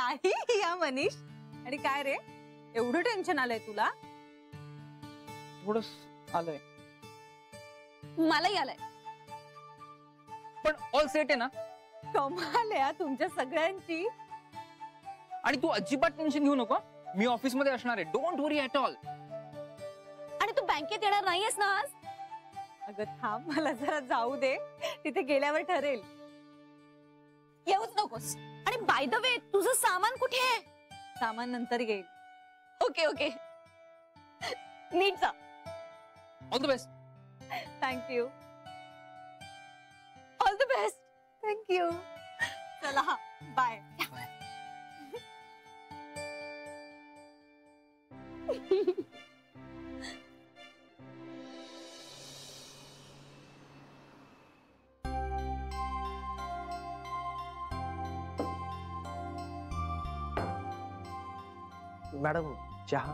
नाही या मनीष. आणि काय रे एवढं टेन्शन आलंय तुला? थोडस आलंय. मलाही आलंय. पण ऑल सेट आहे ना? कमाल आहे तुमच्या सगळ्यांची. आणि तू अजिबात टेन्शन घेऊ नको. मी ऑफिस मध्ये असणार आहे. Don't worry at all. आणि तू बँकेत येणार नाहीयेस ना आज? अगं थांब मला जरा जाऊ दे. तिथे गेल्यावर ठरेल. येऊच नकोस. आणि बाय द वे तुझं सामान कुठे आहे? सामान नंतर घेईल. Okay okay. नीट जा. All the best. Thank you. All the best. Thank you. चला बाय. मॅडम चहा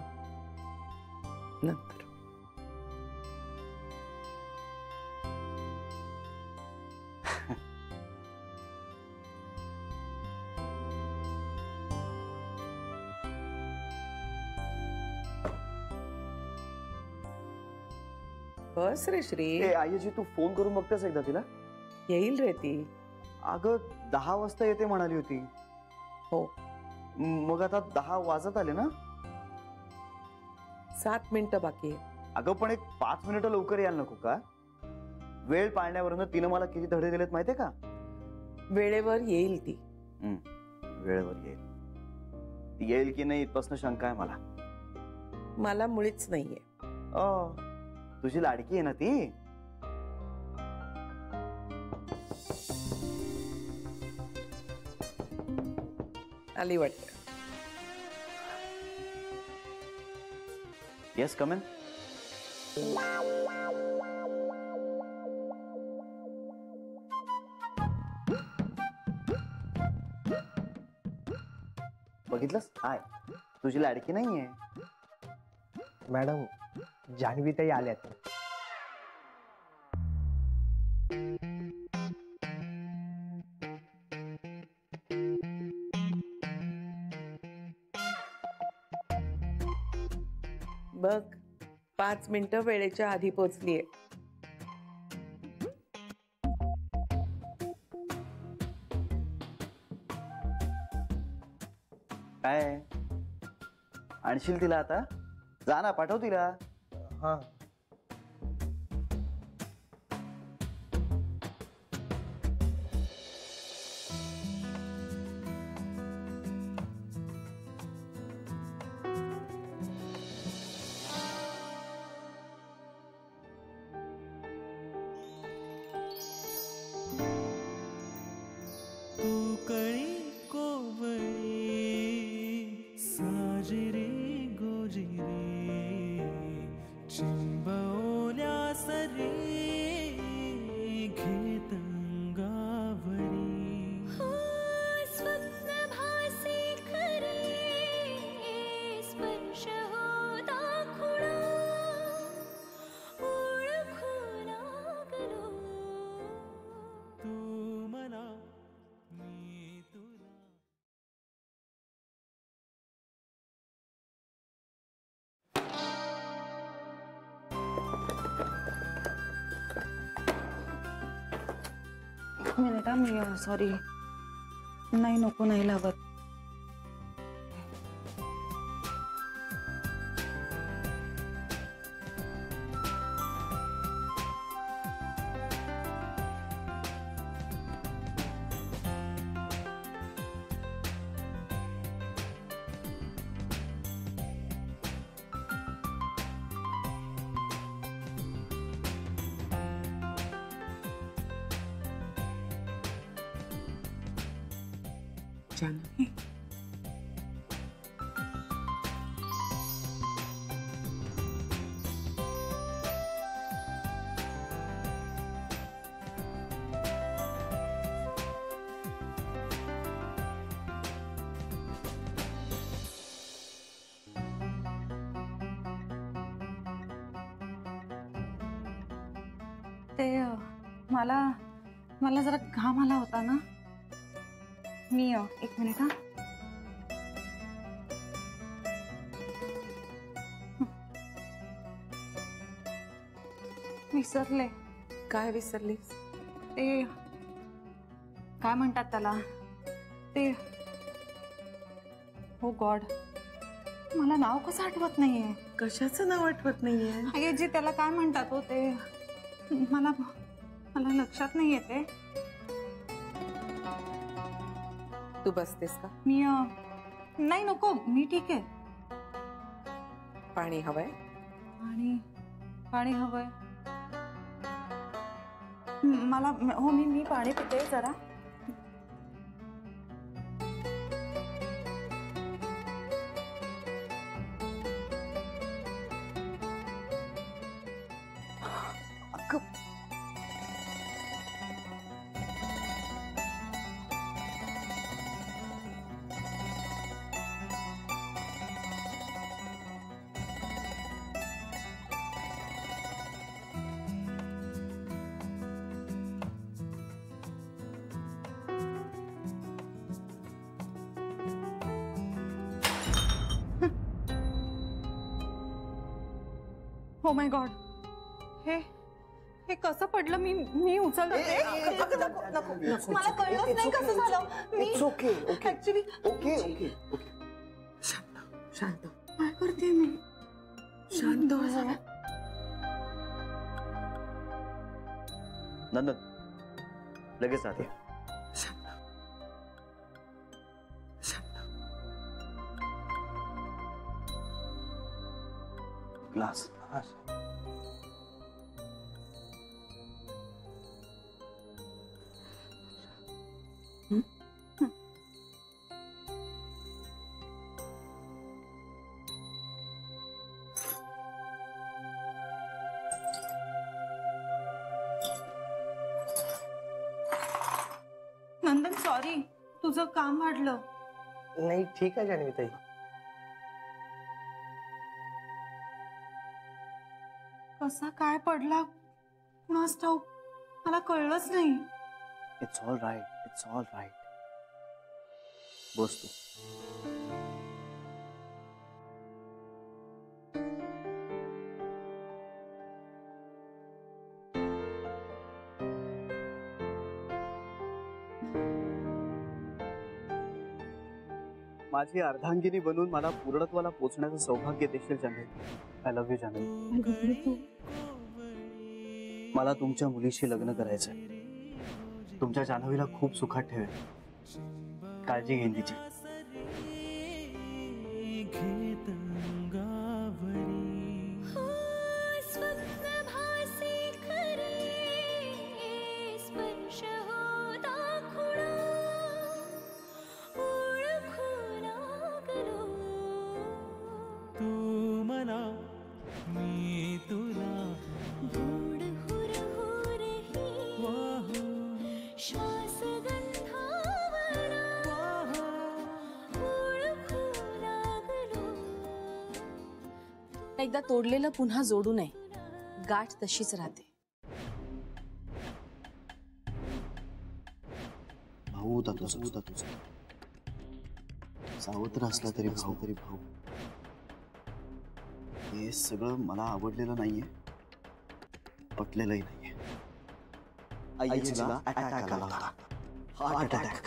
नंतर. बस रे श्री. आईजी तू फोन करून बघतेस एकदा तिला? येईल रे ती. अगं 10 वाजता येते म्हणाली होती. हो. मग आता 10 वाजत आले ना? 7 मिनिटं बाकी आहे. अगं पण एक 5 मिनिटं लवकर यायला नको का? वेळ पाळण्यावरून तिनं मला किती धडे दिलेत माहितीये का? वेळेवर येईल ती. वेळेवर येईल. ती येईल की नाही इथपासून शंका आहे मला. मला मुळीच नाहीये. तुझी लाडकी आहे ना ती? आली वाटत. Yes come in. बघितलंस? हाय तुझी लाडकी नाहीये. मॅडम जान्हवी ताई आल्यात. बघ 5 मिनिटं वेळेच्या आधी पोचलीये. काय आणशील तिला आता? जा ना, पाठव तिला. हा तू कळी कोवळी साजरे गोजिरे चिंबवल्या सरे घेत अंगावरी स्वप्न भासे खरे स्पर्श होता खुणा ओळखू लागलो तू मला मी तुला. मिनिट मी सॉरी. नाही नको नाही लागत. जान्हवी ते मला मला जरा घाम आला होता ना. मी 1 मिनिट. विसरले. काय विसरलीस? ते काय म्हणतात त्याला, ते हो गॉड, मला नाव कसं आठवत नाहीये. कशाचं नाव आठवत नाहीये? अगे जे त्याला काय म्हणतात हो ते, मला मला लक्षात नाही येते. तू बसतेस का? मी नाही नको, मी ठीक आहे. पाणी हवंय? पाणी पाणी हवंय मला. हो मी पाणी पिते जरा. हो माय गॉड, हे हे कसं पडलं? मी उचललं ते. मला कळलंच नाही कसं झालं. मी okay okay actually okay okay okay. शांत काय करते मी? शांत हो जरा. नंदन लगेच आते. ग्लास. नंदन सॉरी, तुझं काम वाढलं. नाही ठीक आहे जान्हवी ताई. कसा काय पडला कुणास ठाऊक, मला कळलंच नाही. It's all right, it's all right. बस तू. माझी अर्धांगिनी बनून मला पूर्णत्वाला पोचण्याचं सौभाग्य देशील Janhavi. I love you Janhavi. मला तुमच्या मुलीशी लग्न करायचंय. तुमच्या जान्हवीला खूप सुखात ठेवेल. काळजी घेईन तिची. घेत अंगावरी स्वप्नभासी खरे स्पर्श होता खुणा ओळखू लागलो तू मला मी तुला गोड हुरहुर ही वाहू श्वास गंधावरा ओळखू लागलो. एकदा तोडलेलं पुन्हा जोडू नये, गाठ तशीच राहते. भाऊ होता तुझा. सावत्र असला तरी भाऊ. हे सगळं मला आवडलेलं नाहीये, पटलेलंही नाहीये. आईला अटॅक आला होता. Heart attack.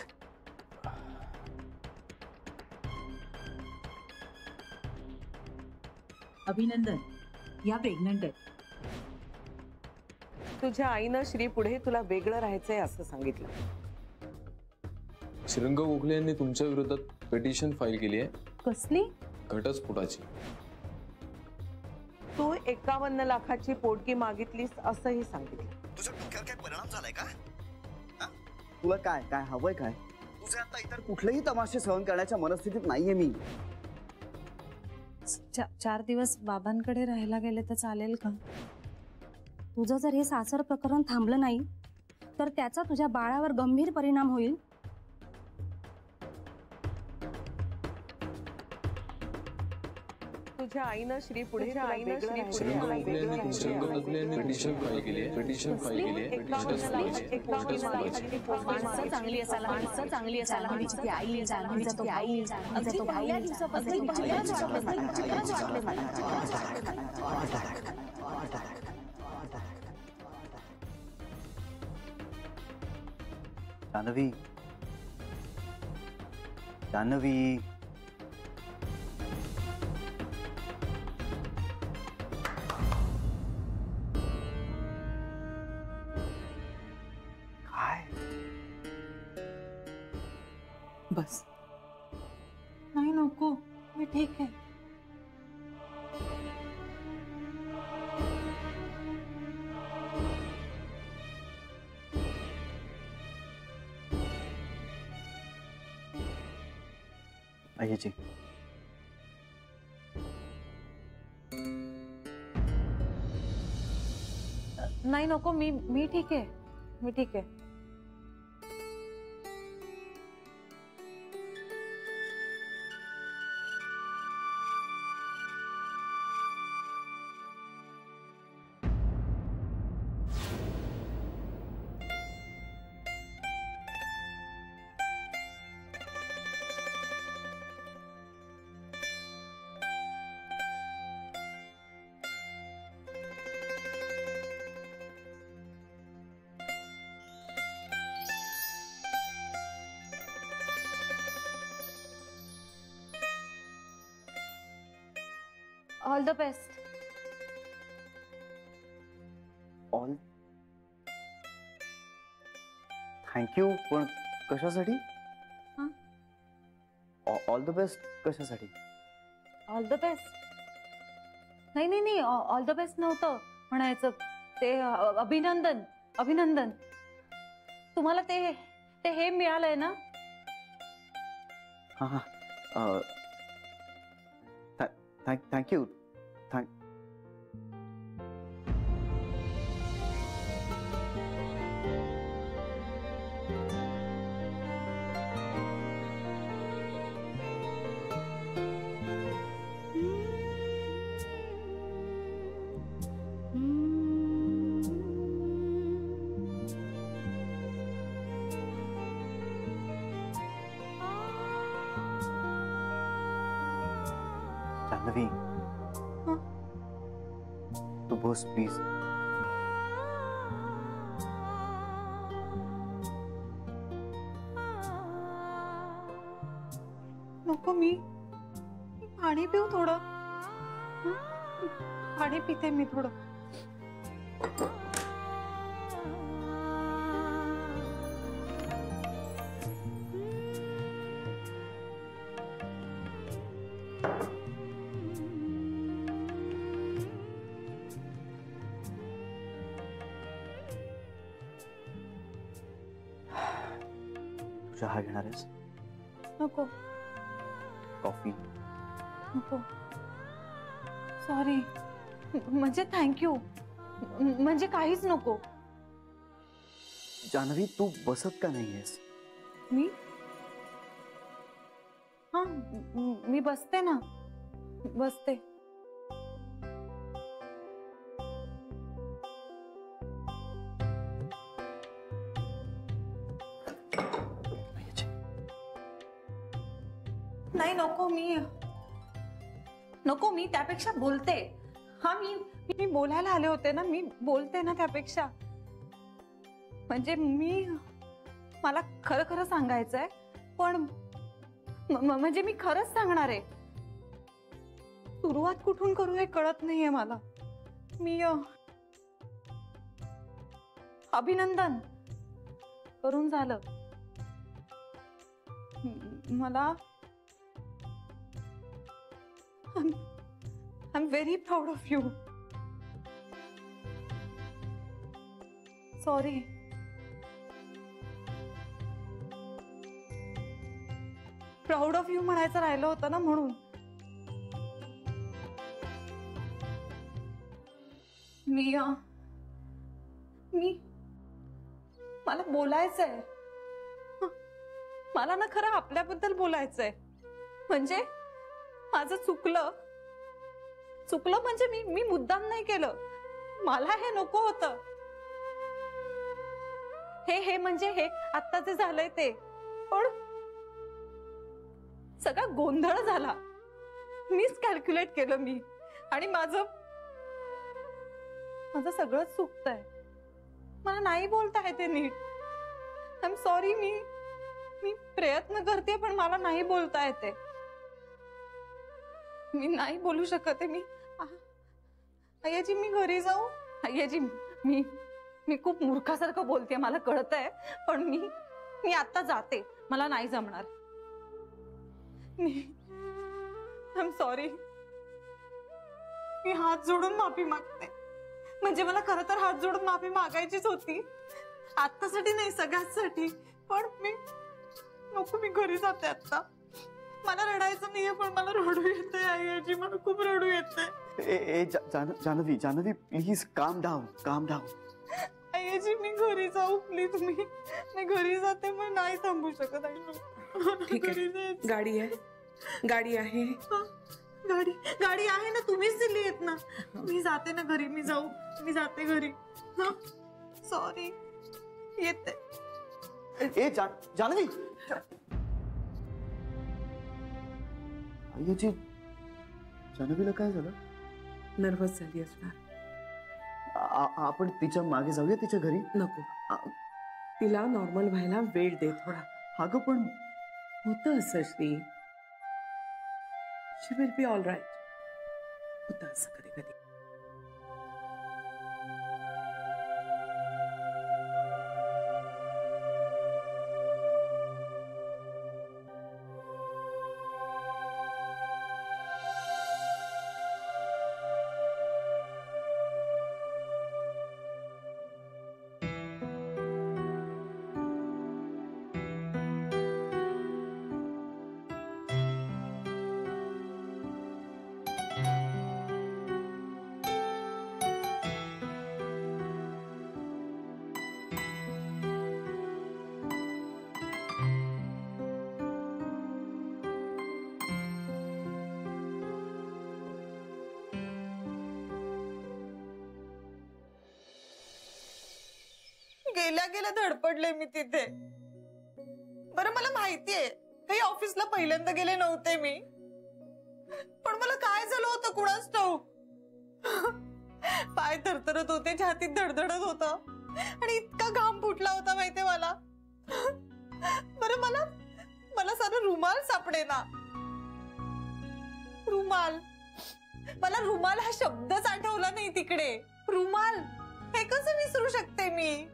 अभिनंदन, या प्रेग्नंट आहेत. तुझ्या आईनं श्री पुढे तुला वेगळं राहायचंय असं सांगितलं. श्रीरंग गोखले यांनी तुमच्या विरोधात पिटिशन फाईल केली आहे. कसली? घटस्फोटाची. तू 51 लाखाची पोटगी मागितलीस असंही सांगितलं. तुझ्या डोक्यावर काय परिणाम झालाय का? तुला काय काय हवंय काय? तुझे आता इतर कुठलेही तमाशे सहन करण्याच्या मनस्थितीत नाहीये मी. 4 दिवस बाबांकडे राहायला गेले तर चालेल का? तुझं जर हे सासर प्रकरण थांबलं नाही तर त्याचा तुझ्या बाळावर गंभीर परिणाम होईल. तुझ्या आईनं श्री पुढे श्रीरंग गोखले यांनी तुमच्या विरोधात पिटिशन फाईल केली आहे. पिटिशन फाईल केली आहे. माणसं चांगली असायला हवी. माणसं चांगली असायला हवी. ती आई जान्हवीचा तो भाऊ. अगदी पहिल्या दिवसापासून पहिल्याच वाटलं मला. जान्हवी, जान्हवी, काय? बस. नाही नको, मी ठीक आहे. आईजी, नाही नको, मी ठीक आहे, मी ठीक आहे. All the best. All thank you. पण कशासाठी? हा? ऑल द बेस्ट कशासाठी? All the best. नाही नाही नाही, ऑल द बेस्ट नव्हतं म्हणायचं. ते अभिनंदन, अभिनंदन. तुम्हाला ते ते हे मिळालंय ना? हा हा. थँक्यू. जान्हवी, तू बस प्लीज. नको, मी पाणी पिऊ थोडं. हं? पाणी पिते मी थोडं. चहा घेणार आहेस? नको कॉफी? नको, सॉरी. म्हणजे थँक्यू, म्हणजे काहीच नको. जान्हवी, तू बसत का नाहीयेस? मी हा मी बसते ना, बसते. नाही नको, मी त्यापेक्षा बोलते. हा मी बोलायला आले होते ना, मी बोलते ना त्यापेक्षा. म्हणजे मला खरं खरं सांगायचंय, पण म्हणजे मी खरंच सांगणार आहे. सुरुवात कुठून करू हे कळत नाहीये मला. मी अभिनंदन करून झालं. मला I'm very proud of you. Sorry. Proud of you म्हणायचं राहिलं होतं ना, म्हणून. मला बोलायचंय. मला ना खरं आपल्याबद्दल बोलायचंय. म्हणजे माझं चुकलं म्हणजे मी मुद्दाम नाही केलं. मला हे नको होतं. हे म्हणजे हे आता जे झालंय ते. पण सगळा गोंधळ झाला. मीच कॅल्क्युलेट केलं मी. आणि माझं सगळंच चुकतंय. मला नाही बोलता येते नीट. I am sorry. मी प्रयत्न करते पण मला नाही बोलता येते. मी नाही बोलू शकत आहे. अय्याजी मी घरी जाऊ. अय्याजी मी खूप मूर्खासारखं बोलते, मला कळतंय, पण मी आता जाते. मला नाही जमणार. I am sorry. मी हात जोडून माफी मागते. म्हणजे मला खरं तर हात जोडून माफी मागायचीच होती, आत्तासाठी नाही सगळ्यासाठी. पण मी घरी जाते आता. मला रडायचं नाहीये पण मला रडू येते. आईजी मला खूप रडू येते. जानवी प्लीज काम डाऊन. आईजी मी घरी जाऊ प्लीज. मी घरी जाते पण नाही थांबू शकत. ठीक आहे, गाडी आहे. गाडी आहे ना, तुम्हीच दिली आहेत ना. मी जाते ना घरी. मी जाते घरी. सॉरी. येते. जानवी अय्याची जानवीला काय झालं? नर्वस झाली असणार. आपण तिच्या मागे जाऊया, तिच्या घरी. नको, तिला नॉर्मल व्हायला वेळ दे थोडा. अगं पण होतं असं श्री. शी विल बी ऑल राईट. होतं असं कधी कधी. गेल्या धडपडले मी तिथे. बरं मला माहितीये काही ऑफिसला पहिल्यांदा गेले नव्हते मी, पण मला काय झालं होतं कुणाच ठाऊक. पाय थरथरत होते, छातीत धडधडत होत आणि इतका घाम फुटला होता माहितीये मला. बरं मला साधं रुमाल सापडे ना. रुमाल. मला रुमाल हा शब्दच आठवला नाही तिकडे. रुमाल हे कसं विसरू शकते मी?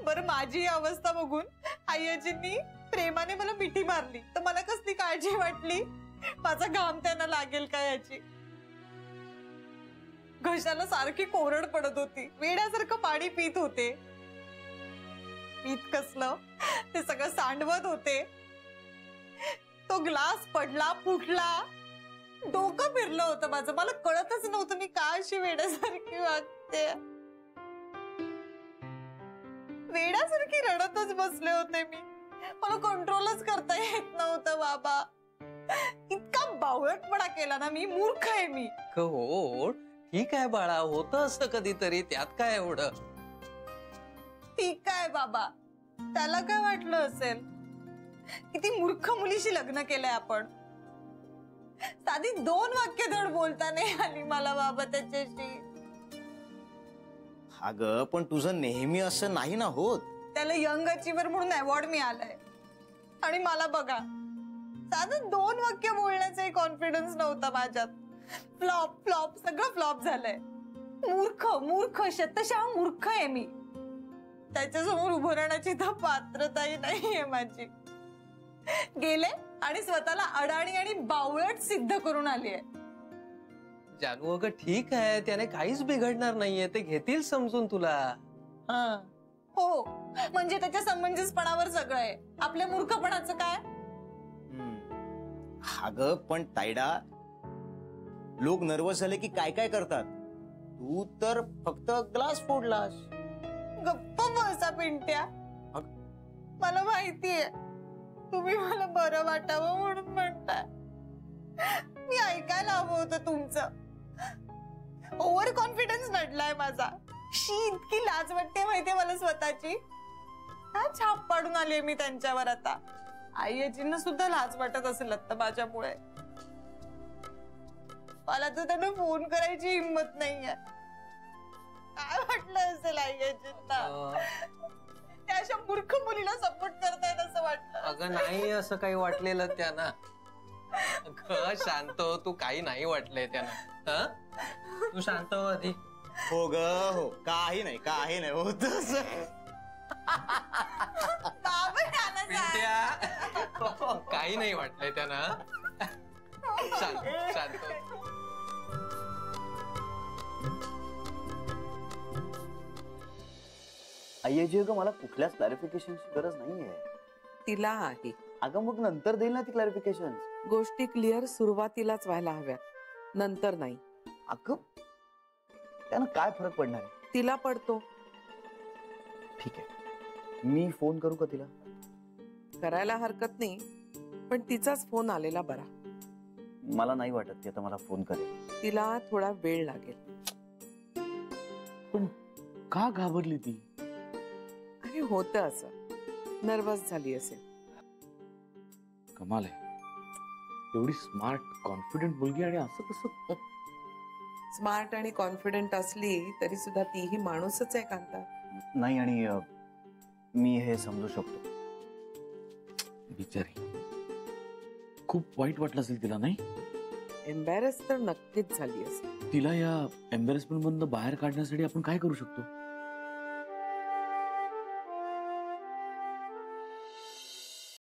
बरं माझी अवस्था बघून आईजींनी प्रेमाने मला मिठी मारली तर मला कसली काळजी वाटली, माझा घाम त्यांना लागेल का याची. घशाला सारखी कोरड पडत होती, वेड्यासारखं पाणी पित होते. पीत कसलं ते सगळं सांडवत होते. तो ग्लास पडला, फुटला, डोकं फिरलं होतं माझं. मला कळतच नव्हतं मी का अशी वेड्यासारखी वागते. वेड्यासारखी रडतच बसले होते मी. मला कंट्रोलच करता येत नव्हतं बाबा. इतका बावळटपणा केला ना मी. मूर्ख आहे मी. हो ठीक आहे बाळा, होतं असं कधीतरी, त्यात काय एवढं. ठीक आहे बाबा, त्याला काय वाटलं असेल? किती मूर्ख मुलीशी लग्न केलंय आपण. साधी 2 वाक्य धड बोलता नाही आली मला बाबा त्याच्याशी. अगं पण तुझं नेहमी असं नाही ना होत. त्याला यंग अचीवर म्हणून अवॉर्ड मिळालाय आणि मला बघा साधं 2 वाक्य बोलण्याचा कॉन्फिडन्स नव्हता माझ्यात. फ्लॉप सगळं फ्लॉप झालंय. मूर्ख शतशः मूर्ख आहे मी. त्याच्यासमोर उभं राहण्याची तर पात्रताही नाहीये माझी. गेले आणि स्वतःला अडाणी आणि बावळट सिद्ध करून आली आहे. जानू अगं ठीक आहे, त्याने काहीच बिघडणार नाहीये, ते घेतील समजून तुला. हो म्हणजे त्याच्या समंजसपणावर सगळं आहे. आपल्या मूर्खपणाचं काय? अगं पण तायडा, लोक नर्वस झाले की काय काय करतात. तू तर फक्त ग्लास फोडलास. गप्प बसा पिंट्या. मला माहितीये तुम्ही मला बरं वाटावं म्हणून म्हणताय. मी ऐकायला हवं होतं तुमचं. ओव्हर कॉन्फिडन्स नडलाय माझा. शी इतकी लाज वाटते माहितीये मला स्वतःची. छाप पाडून आले मी त्यांच्यावर आता. आईजींना सुद्धा लाज वाटत असेल आता माझ्यामुळे. मला तर त्यांना फोन करायची हिंमत नाहीये. काय वाटलं असेल आई अजितला? त्या अशा मूर्ख मुलीला सपोर्ट करतायत असं वाटलं. अगं नाही असं काही वाटलेलं त्यांना. अगं शांत हो, तू काही नाही वाटलंय त्यांना. हं? तू शांत हो आधी. हो ग हो, काही नाही होत काही नाही वाटलंय त्यांना. शांत शांत हो. आई आजी अगं मला कुठल्याच क्लॅरिफिकेशनची गरज नाहीये. तिला आहे. अगं मग नंतर देईल ना ती क्लॅरिफिकेशन. गोष्टी क्लिअर सुरुवातीलाच व्हायला हव्यात, नंतर नाही. अगं त्यानं काय फरक पडणार आहे? तिला पडतो. ठीक आहे, मी फोन करू का तिला? करायला हरकत नाही, पण तिचाच फोन आलेला बरा. मला नाही वाटत की आता मला फोन करेल. तिला थोडा वेळ लागेल. पण का घाबरली ती? अरे होतं असं, नर्वस झाली असेल. कमाल आहे, एवढी स्मार्ट कॉन्फिडंट मुलगी आणि असं कसं? स्मार्ट आणि कॉन्फिडंट असली तरी सुद्धा तीही माणूसच आहे कांता. नाही, आणि मी हे समजू शकतो. बिचारी खूप वाईट वाटलं असेल तिला, नाही? एम्बॅरेस तर नक्कीच झाली असेल. तिला या एम्बॅरेसमेंट मधून बाहेर काढण्यासाठी आपण काय करू शकतो?